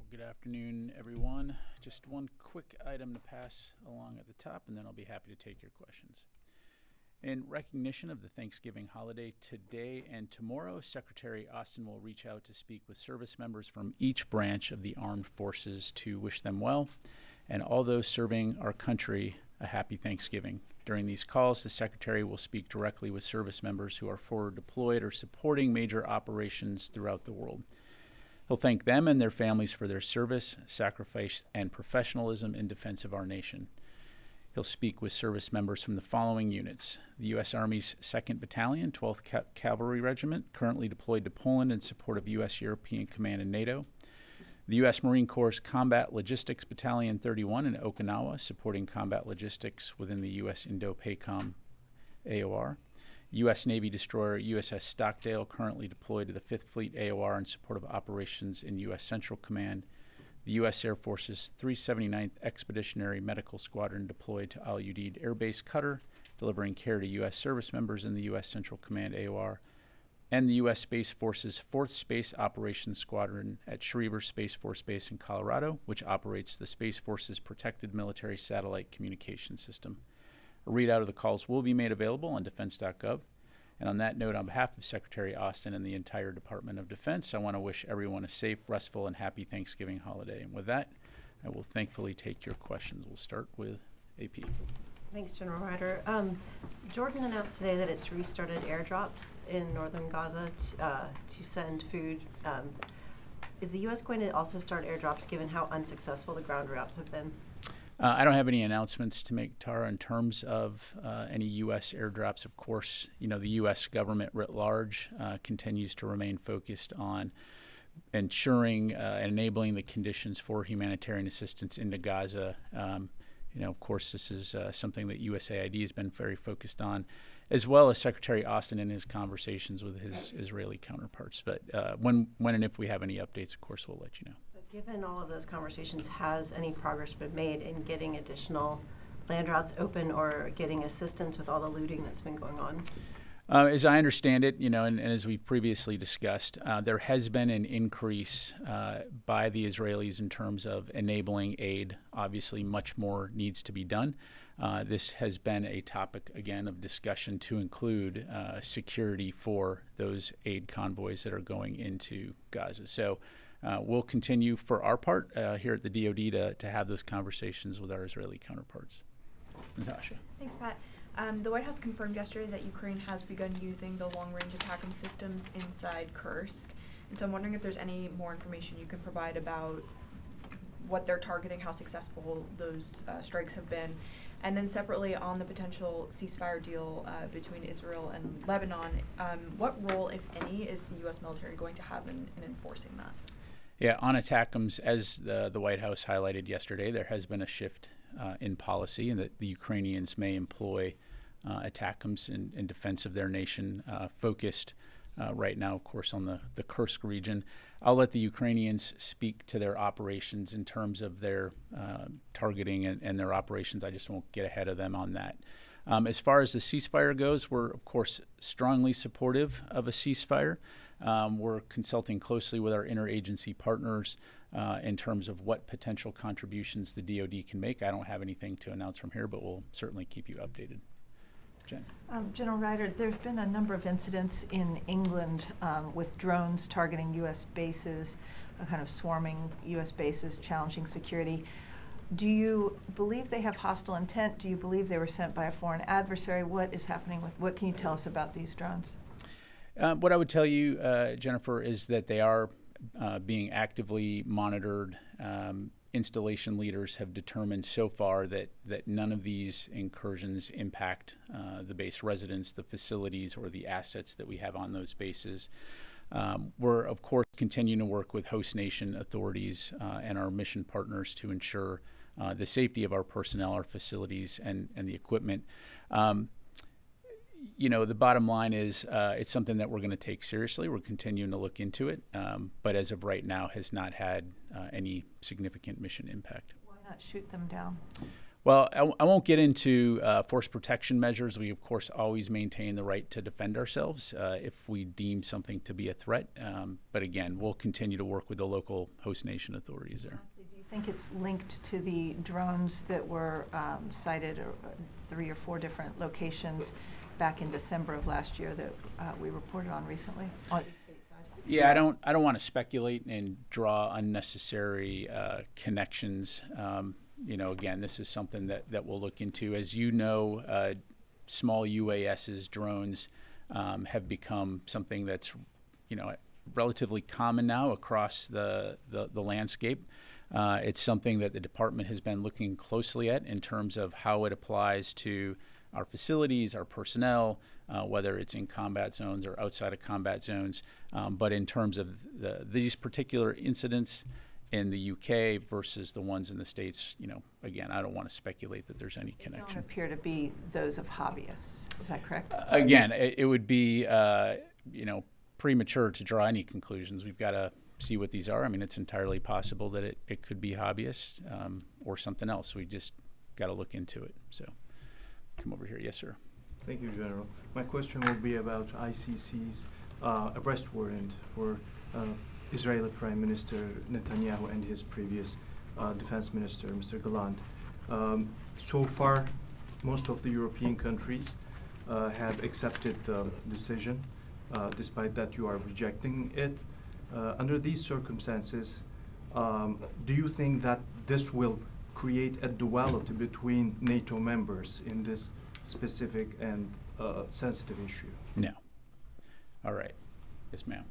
Good afternoon, everyone. Just one quick item to pass along at the top, and then I'll be happy to take your questions. In recognition of the Thanksgiving holiday, today and tomorrow, Secretary Austin will reach out to speak with service members from each branch of the armed forces to wish them well, and all those serving our country a happy Thanksgiving. During these calls, the Secretary will speak directly with service members who are forward deployed or supporting major operations throughout the world. He'll thank them and their families for their service, sacrifice, and professionalism in defense of our nation. He'll speak with service members from the following units: the U.S. Army's 2nd Battalion, 12th Cavalry Regiment, currently deployed to Poland in support of U.S. European Command and NATO; the U.S. Marine Corps' Combat Logistics Battalion 31 in Okinawa, supporting combat logistics within the U.S. Indo-PACOM AOR; U.S. Navy destroyer USS Stockdale, currently deployed to the 5th Fleet AOR in support of operations in U.S. Central Command; the U.S. Air Force's 379th Expeditionary Medical Squadron, deployed to Al Udeid Air Base Qatar, delivering care to U.S. service members in the U.S. Central Command AOR; and the U.S. Space Force's 4th Space Operations Squadron at Schriever Space Force Base in Colorado, which operates the Space Force's Protected Military Satellite Communication System. A readout of the calls will be made available on defense.gov. And on that note, on behalf of Secretary Austin and the entire Department of Defense, I want to wish everyone a safe, restful, and happy Thanksgiving holiday. And with that, I will thankfully take your questions. We'll start with AP. Thanks, General Ryder. Jordan announced today that it's restarted airdrops in northern Gaza to send food. Is the U.S. going to also start airdrops, given how unsuccessful the ground routes have been? I don't have any announcements to make, Tara, in terms of any U.S. airdrops. Of course, the U.S. government writ large continues to remain focused on ensuring and enabling the conditions for humanitarian assistance into Gaza. Of course, this is something that USAID has been very focused on, as well as Secretary Austin in his conversations with his Israeli counterparts. But when and if we have any updates, of course, we'll let you know. Given all of those conversations, has any progress been made in getting additional land routes open or getting assistance with all the looting that's been going on? As I understand it, and as we've previously discussed, there has been an increase by the Israelis in terms of enabling aid. Obviously, much more needs to be done. This has been a topic, again, of discussion to include security for those aid convoys that are going into Gaza. So we'll continue for our part here at the DoD to have those conversations with our Israeli counterparts. Natasha. Thanks, Pat. The White House confirmed yesterday that Ukraine has begun using the long-range ATACMS systems inside Kursk. And so I'm wondering if there's any more information you can provide about what they're targeting, how successful those strikes have been. And then separately, on the potential ceasefire deal between Israel and Lebanon, what role, if any, is the U.S. military going to have in enforcing that? Yeah, on ATACMS, as the White House highlighted yesterday, there has been a shift in policy, and that the Ukrainians may employ ATACMS in defense of their nation, focused right now, of course, on the Kursk region. I'll let the Ukrainians speak to their operations in terms of their targeting and their operations. I just won't get ahead of them on that. As far as the ceasefire goes, we're, of course, strongly supportive of a ceasefire. We're consulting closely with our interagency partners in terms of what potential contributions the DoD can make. I don't have anything to announce from here, but we'll certainly keep you updated. Jen. General Ryder, there's been a number of incidents in England with drones targeting U.S. bases, kind of swarming U.S. bases, challenging security. Do you believe they have hostile intent? Do you believe they were sent by a foreign adversary? What is happening what can you tell us about these drones? What I would tell you, Jennifer, is that they are being actively monitored. Installation leaders have determined so far that none of these incursions impact the base residents, the facilities, or the assets that we have on those bases. We're, of course, continuing to work with host nation authorities and our mission partners to ensure the safety of our personnel, our facilities, and the equipment. The bottom line is it's something that we're going to take seriously. We're continuing to look into it, but as of right now has not had any significant mission impact. Why not shoot them down? Well, I won't get into force protection measures. We, of course, always maintain the right to defend ourselves if we deem something to be a threat. But again, we'll continue to work with the local host nation authorities there. Lastly, do you think it's linked to the drones that were sighted at 3 or 4 different locations back in December of last year that we reported on recently on the state side? Yeah, I don't want to speculate and draw unnecessary connections. Again, this is something that we'll look into. As you know, small UASs, drones, have become something that's, relatively common now across the landscape. It's something that the department has been looking closely at in terms of how it applies to our facilities, our personnel, whether it's in combat zones or outside of combat zones. But in terms of these particular incidents in the UK versus the ones in the States, again, I don't want to speculate that there's any connection. Don't appear to be those of hobbyists. Is that correct? Again, it would be, premature to draw any conclusions. We've got to see what these are. I mean, it's entirely possible that it could be hobbyists or something else. We just got to look into it. So come over here. Yes, sir. Thank you, General. My question will be about ICC's arrest warrant for Israeli Prime Minister Netanyahu and his previous Defense Minister, Mr. Gallant. So far, most of the European countries have accepted the decision, despite that you are rejecting it. Under these circumstances, do you think that this will create a duality between NATO members in this specific and sensitive issue? No. All right. Yes, ma'am.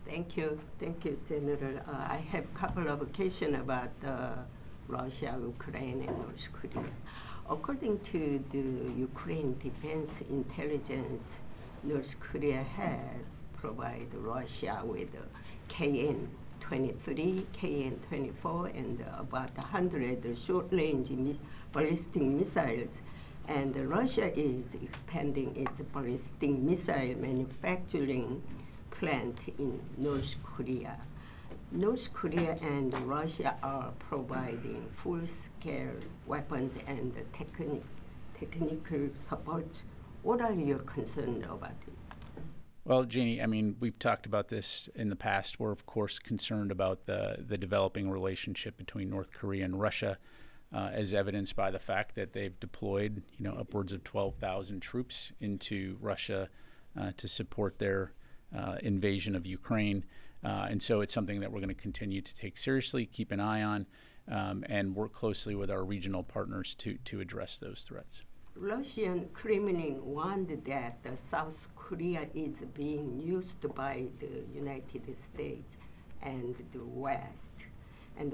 Thank you, General. I have a couple of questions about Russia, Ukraine, and North Korea. According to the Ukraine Defense Intelligence, North Korea has provided Russia with KN-23, KN-24, and about 100 short-range ballistic missiles. And Russia is expanding its ballistic missile manufacturing plant in North Korea. North Korea and Russia are providing full-scale weapons and technical support. What are your concerns about it? Well, Janie, I mean, we've talked about this in the past. We're, of course, concerned about the developing relationship between North Korea and Russia, as evidenced by the fact that they've deployed, upwards of 12,000 troops into Russia to support their invasion of Ukraine. And so it's something that we're going to continue to take seriously, keep an eye on, and work closely with our regional partners to address those threats. Russian Kremlin warned that South Korea is being used by the United States and the West, and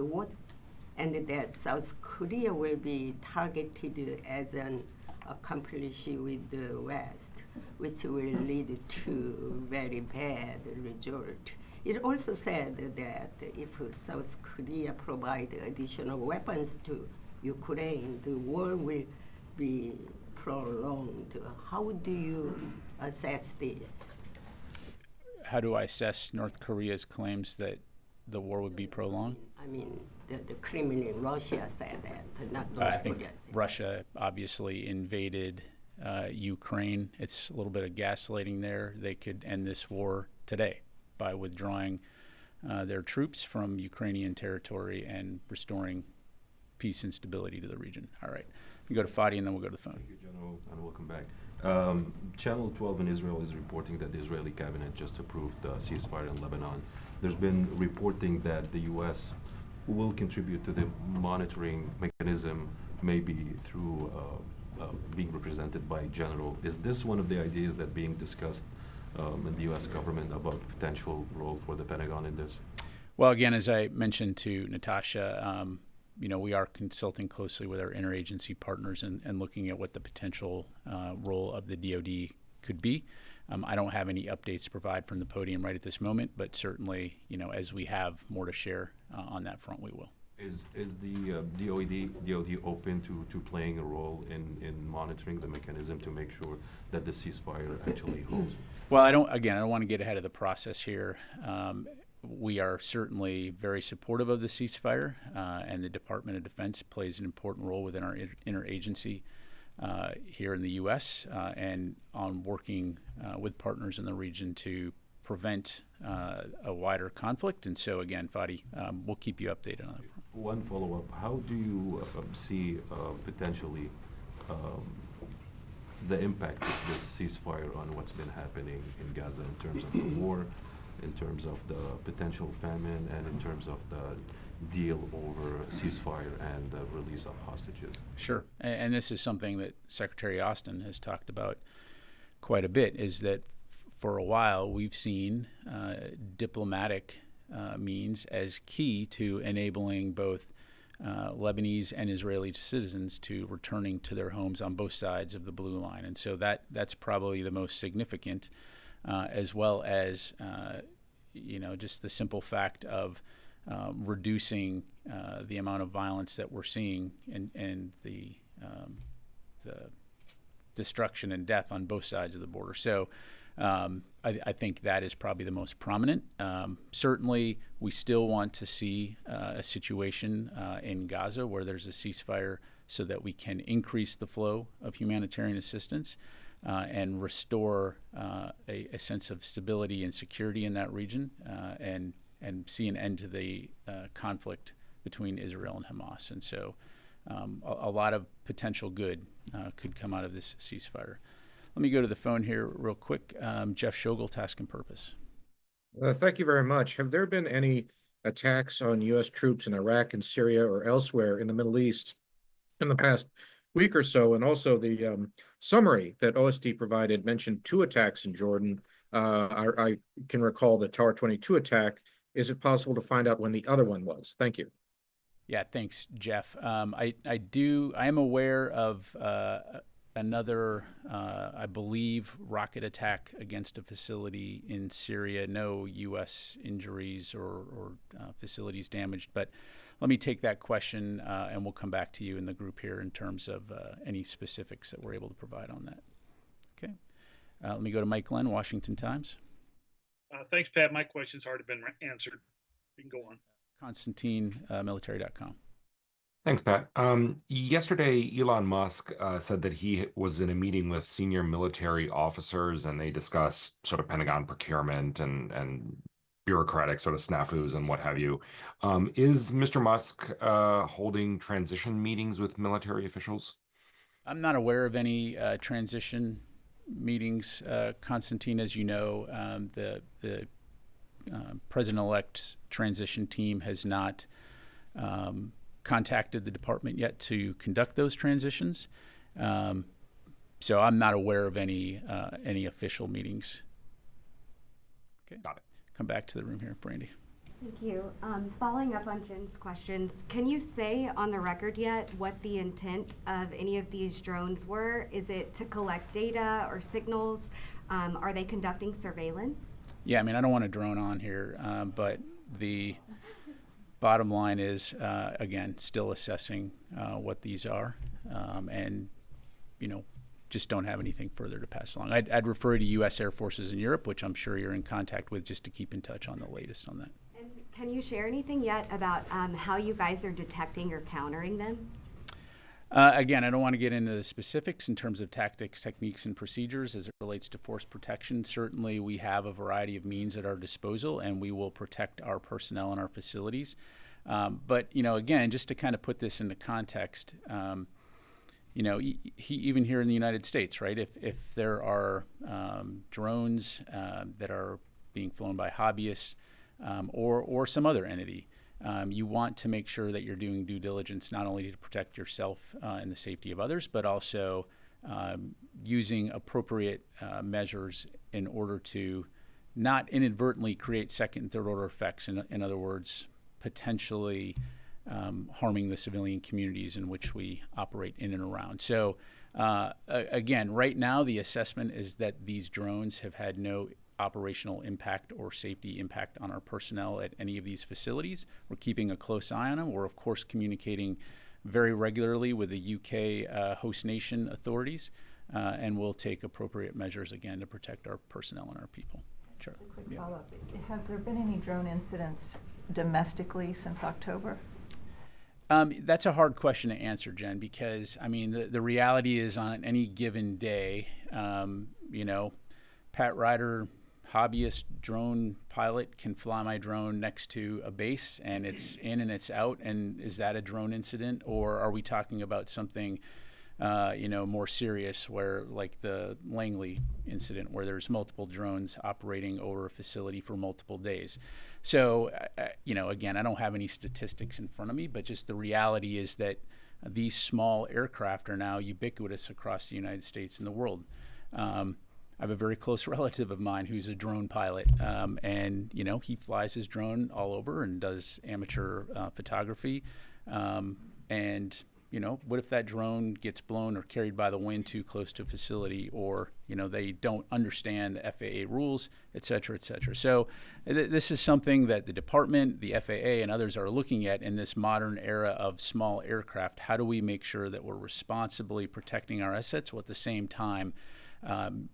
that South Korea will be targeted as an accomplice with the West, which will lead to very bad result. It also said that if South Korea provide additional weapons to Ukraine, the war will be prolonged. How do you assess this? How do I assess North Korea's claims that the war would be prolonged? I mean, the Kremlin, Russia said that, not North I think Korea. Russia obviously invaded Ukraine. It's a little bit of gaslighting there. They could end this war today by withdrawing their troops from Ukrainian territory and restoring peace and stability to the region. All right. We go to Fadi and then we'll go to the phone. Thank you, General, and welcome back. Channel 12 in Israel is reporting that the Israeli cabinet just approved a ceasefire in Lebanon. There's been reporting that the U.S. will contribute to the monitoring mechanism, maybe through being represented by General. Is this one of the ideas that being discussed in the U.S. government about potential role for the Pentagon in this? Well, again, as I mentioned to Natasha, we are consulting closely with our interagency partners and looking at what the potential role of the DoD could be. I don't have any updates to provide from the podium right at this moment, but certainly, as we have more to share on that front, we will. Is the DoD open to playing a role in monitoring the mechanism to make sure that the ceasefire actually holds? Well, I don't want to get ahead of the process here. we are certainly very supportive of the ceasefire, and the Department of Defense plays an important role within our interagency here in the U.S. And on working with partners in the region to prevent a wider conflict. And so, again, Fadi, we'll keep you updated on that. One follow-up. How do you see potentially the impact of this ceasefire on what's been happening in Gaza in terms of the war, in terms of the potential famine, and in terms of the deal over ceasefire and the release of hostages? Sure. And this is something that Secretary Austin has talked about quite a bit, is that for a while we've seen diplomatic means as key to enabling both Lebanese and Israeli citizens to returning to their homes on both sides of the blue line. And so that's probably the most significant, as well as just the simple fact of reducing the amount of violence that we're seeing and the destruction and death on both sides of the border. So I think that is probably the most prominent. Certainly, we still want to see a situation in Gaza where there's a ceasefire so that we can increase the flow of humanitarian assistance and restore a sense of stability and security in that region, and see an end to the conflict between Israel and Hamas. And so a lot of potential good could come out of this ceasefire. Let me go to the phone here real quick. Jeff Schogel, Task and Purpose. Thank you very much. Have there been any attacks on U.S. troops in Iraq and Syria or elsewhere in the Middle East in the past week or so? And also the summary that OSD provided mentioned 2 attacks in Jordan. I can recall the Tower 22 attack. Is it possible to find out when the other one was? Thank you. Yeah, thanks, Jeff. I am aware of another, I believe, rocket attack against a facility in Syria. No U.S. injuries or facilities damaged. But let me take that question, and we'll come back to you in the group here in terms of any specifics that we're able to provide on that. Okay. Let me go to Mike Glenn, Washington Times. Thanks, Pat. My question's already been answered. You can go on. Constantine, military.com. Thanks, Pat. Yesterday, Elon Musk said that he was in a meeting with senior military officers, and they discussed sort of Pentagon procurement and bureaucratic sort of snafus and what have you. Is Mr. Musk holding transition meetings with military officials? I'm not aware of any transition meetings, Constantine. As you know, the President-elect's transition team has not contacted the department yet to conduct those transitions. So I'm not aware of any official meetings. Okay. Got it. Come back to the room here, Brandy. Thank you. Following up on Jen's questions, can you say on the record yet what the intent of any of these drones were? Is it to collect data or signals? Are they conducting surveillance? Yeah, I mean, I don't want to drone on here, but the bottom line is, again, still assessing what these are, and, just don't have anything further to pass along. I'd refer you to U.S. Air Forces in Europe, which I'm sure you're in contact with, just to keep in touch on the latest on that. And can you share anything yet about how you guys are detecting or countering them? Again, I don't want to get into the specifics in terms of tactics, techniques, and procedures as it relates to force protection. Certainly, we have a variety of means at our disposal, and we will protect our personnel and our facilities. But, again, just to kind of put this into context, even here in the United States, right, if there are drones that are being flown by hobbyists or some other entity, you want to make sure that you're doing due diligence not only to protect yourself and the safety of others, but also using appropriate measures in order to not inadvertently create second and third order effects. In other words, potentially harming the civilian communities in which we operate in and around. So again, right now the assessment is that these drones have had no operational impact or safety impact on our personnel at any of these facilities. We're keeping a close eye on them. We're, of course, communicating very regularly with the UK host nation authorities, and we'll take appropriate measures, again, to protect our personnel and our people. Sure. Just a quick Yeah. follow-up. Have there been any drone incidents domestically since October? That's a hard question to answer, Jen, because I mean the reality is on any given day, Pat Ryder, hobbyist drone pilot, can fly my drone next to a base and it's in and it's out. And is that a drone incident, or are we talking about something more serious, where like the Langley incident, where there's multiple drones operating over a facility for multiple days? So, again, I don't have any statistics in front of me, but just the reality is that these small aircraft are now ubiquitous across the United States and the world. I have a very close relative of mine who's a drone pilot, and he flies his drone all over and does amateur photography, and what if that drone gets blown or carried by the wind too close to a facility, or, they don't understand the FAA rules, et cetera, et cetera. So this is something that the department, the FAA, and others are looking at in this modern era of small aircraft. How do we make sure that we're responsibly protecting our assets while at the same time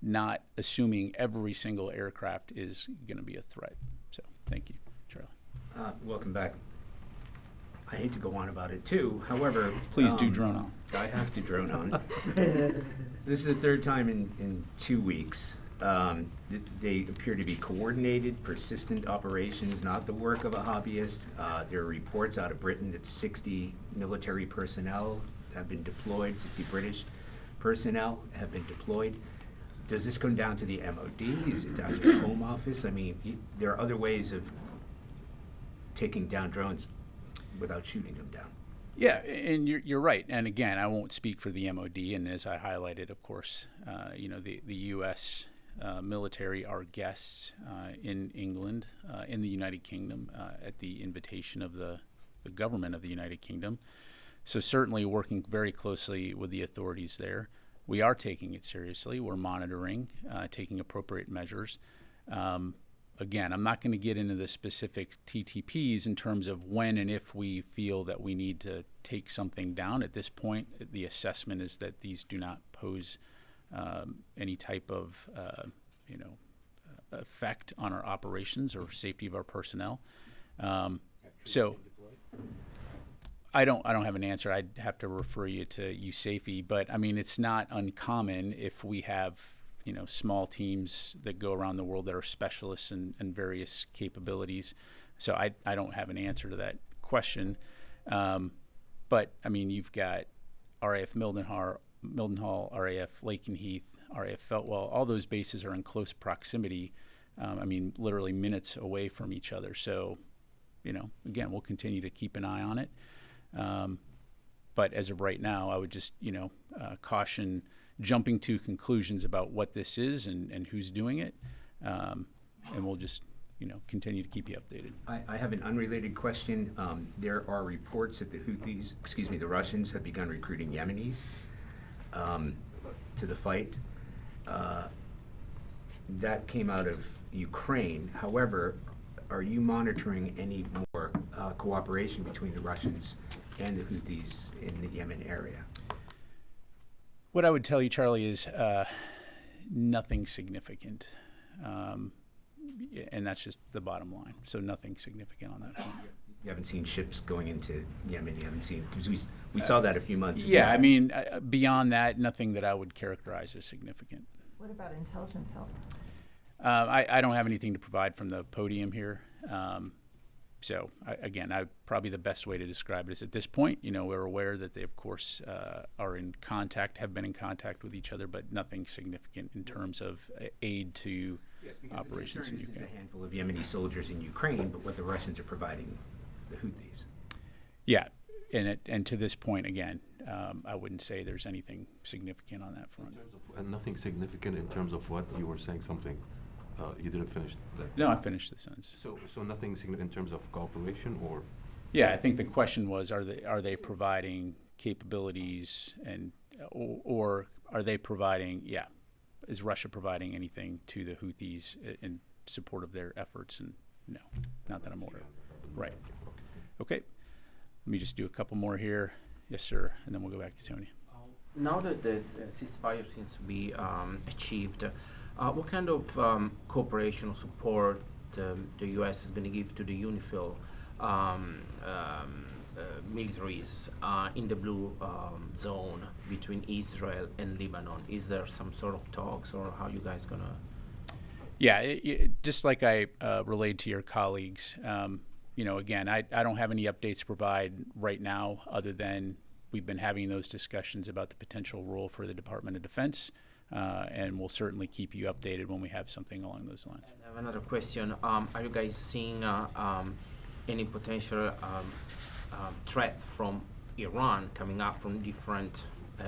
not assuming every single aircraft is going to be a threat? So thank you, Charlie. Welcome back. I hate to go on about it too. However, Please do drone on. I have to drone on. This is the third time in 2 weeks. They appear to be coordinated, persistent operations, not the work of a hobbyist. There are reports out of Britain that 60 military personnel have been deployed, 60 British personnel have been deployed. Does this come down to the MOD? Is it down to the Home Office? I mean, there are other ways of taking down drones without shooting them down. Yeah, and you're right. And again, I won't speak for the MOD. And as I highlighted, of course, the U.S. Military are guests in England, in the United Kingdom, at the invitation of the government of the United Kingdom. So certainly working very closely with the authorities there. We are taking it seriously. We're monitoring, taking appropriate measures. Again, I'm not going to get into the specific TTPs in terms of when and if we feel that we need to take something down. At this point, the assessment is that these do not pose any type of effect on our operations or safety of our personnel. So I don't have an answer. I'd have to refer you to USAFE, but I mean, it's not uncommon if we have small teams that go around the world that are specialists in various capabilities. So I don't have an answer to that question. But I mean, you've got RAF Mildenhall, RAF Lakenheath, RAF Feltwell. All those bases are in close proximity. I mean, literally minutes away from each other. So, again, we'll continue to keep an eye on it. But as of right now, I would just, caution jumping to conclusions about what this is and who's doing it. And we'll just, continue to keep you updated. I have an unrelated question. There are reports that the Russians have begun recruiting Yemenis to the fight. That came out of Ukraine. However, are you monitoring any more cooperation between the Russians and the Houthis in the Yemen area? What I would tell you, Charlie, is nothing significant. And that's just the bottom line. So nothing significant on that front. You haven't seen ships going into Yemen. You haven't seen, because we saw that a few months ago. Yeah, I mean, beyond that, nothing that I would characterize as significant. What about intelligence help? I don't have anything to provide from the podium here. So again, probably the best way to describe it is at this point, we're aware that they, of course, are in contact, have been in contact with each other, but nothing significant in terms of aid to operations in Ukraine. Ukraine. A handful of Yemeni soldiers in Ukraine, but what the Russians are providing the Houthis. Yeah, and to this point, again, I wouldn't say there's anything significant on that front. And nothing significant in terms of what you were saying something. You didn't finish that. No, I finished the sentence. So nothing significant in terms of cooperation, or? Yeah, I think the question was, are they providing capabilities or are they providing? Yeah, is Russia providing anything to the Houthis in support of their efforts? And no, not that I'm aware of. Right. Okay. Let me just do a couple more here. Yes, sir, and then we'll go back to Tony. Now that the ceasefire seems to be achieved, What kind of cooperation or support the U.S. is going to give to the UNIFIL militaries in the blue zone between Israel and Lebanon? Is there some sort of talks, or how you guys going to? Yeah, just like I relayed to your colleagues, again, I don't have any updates to provide right now other than we've been having those discussions about the potential role for the Department of Defense, and we'll certainly keep you updated when we have something along those lines. I have another question. Are you guys seeing any potential threat from Iran coming up from different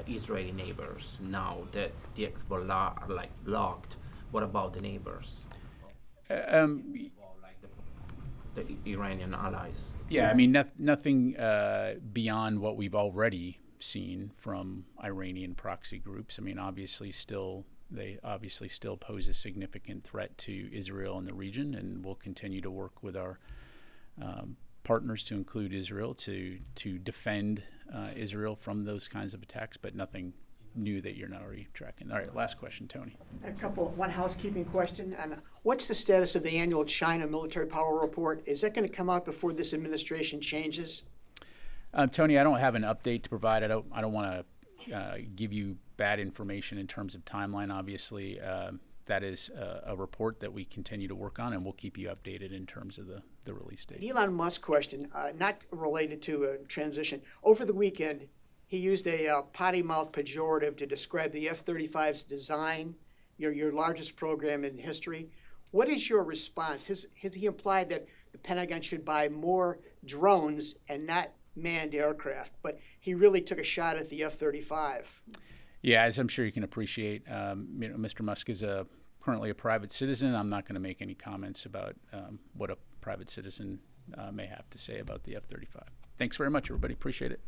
Israeli neighbors now that the Hezbollah are like blocked? What about the neighbors? The Iranian allies? Yeah, I mean, nothing beyond what we've already seen from Iranian proxy groups. I mean, they obviously still pose a significant threat to Israel and the region, and we'll continue to work with our partners to include Israel to defend Israel from those kinds of attacks, but nothing new that you're not already tracking. All right, last question, Tony. One housekeeping question. And what's the status of the annual China military power report? Is that going to come out before this administration changes? Tony, I don't have an update to provide. I don't want to give you bad information in terms of timeline. Obviously, that is a report that we continue to work on, and we'll keep you updated in terms of the release date. Elon Musk question, not related to transition. Over the weekend, he used a potty mouth pejorative to describe the F-35's design, your largest program in history. What is your response? He implied that the Pentagon should buy more drones and not manned aircraft, but he really took a shot at the F-35. Yeah, as I'm sure you can appreciate, Mr. Musk is currently a private citizen. I'm not going to make any comments about what a private citizen may have to say about the F-35. Thanks very much, everybody. Appreciate it.